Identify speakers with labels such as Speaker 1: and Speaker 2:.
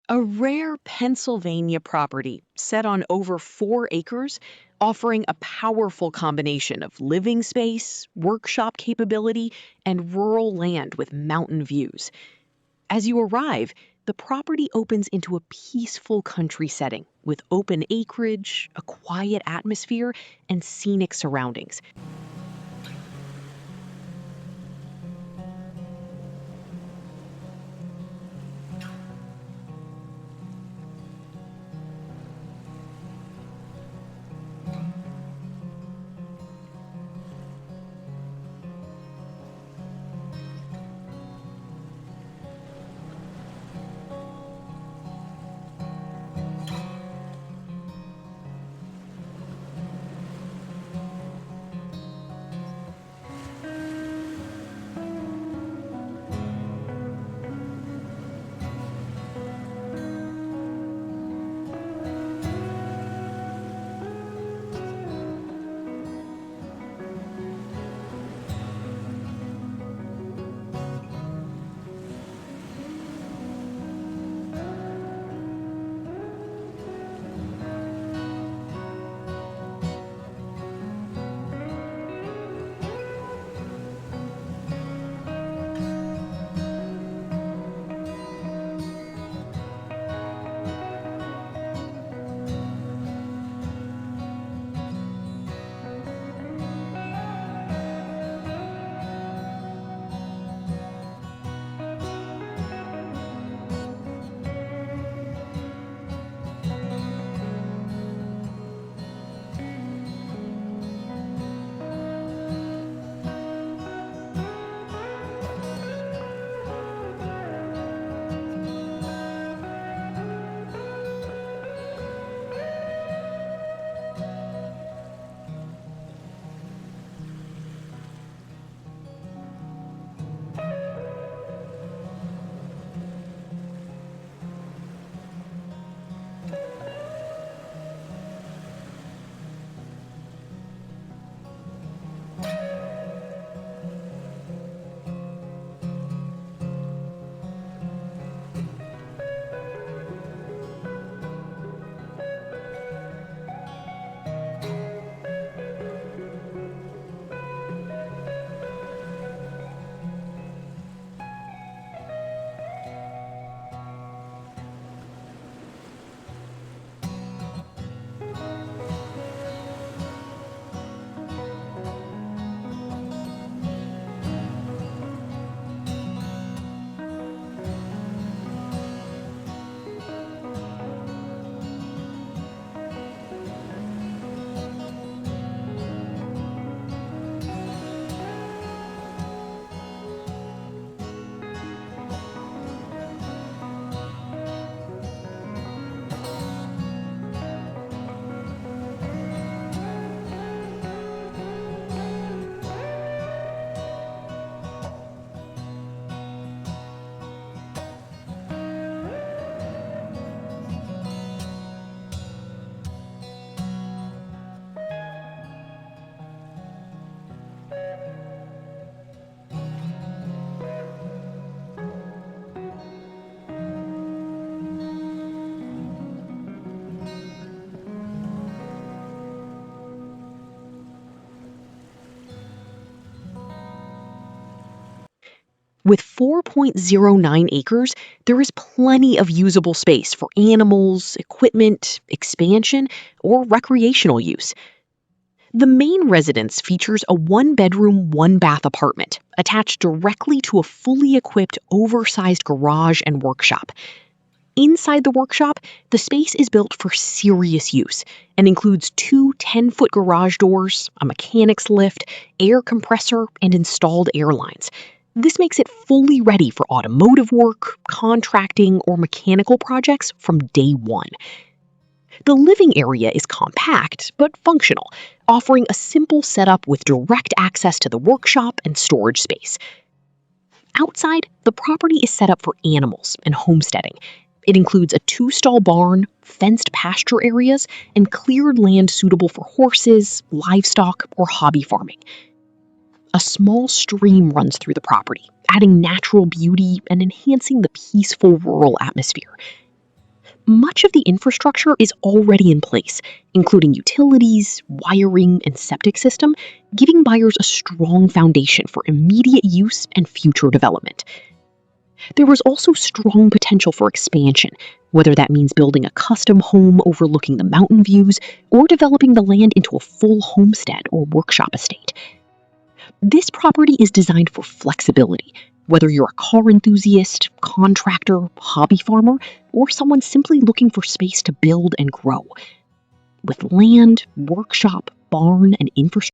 Speaker 1: A rare Pennsylvania property set on over 4 acres, offering a powerful combination of living space, workshop capability, and rural land with mountain views. As you arrive, the property opens into a peaceful country setting with open acreage, a quiet atmosphere, and scenic surroundings. With 4.09 acres, there is plenty of usable space for animals, equipment, expansion, or recreational use. The main residence features a 1 bedroom, 1 bath apartment attached directly to a fully equipped oversized garage and workshop. Inside the workshop, the space is built for serious use and includes two 10-foot garage doors, a mechanic's lift, air compressor, and installed air lines. This makes it fully ready for automotive work, contracting, or mechanical projects from day one. The living area is compact but functional, offering a simple setup with direct access to the workshop and storage space. Outside, the property is set up for animals and homesteading. It includes a 2-stall barn, fenced pasture areas, and cleared land suitable for horses, livestock, or hobby farming. A small stream runs through the property, adding natural beauty and enhancing the peaceful rural atmosphere. Much of the infrastructure is already in place, including utilities, wiring, and septic system, giving buyers a strong foundation for immediate use and future development. There is also strong potential for expansion, whether that means building a custom home overlooking the mountain views or developing the land into a full homestead or workshop estate. This property is designed for flexibility, whether you're a car enthusiast, contractor, hobby farmer, or someone simply looking for space to build and grow. With land, workshop, barn, and infrastructure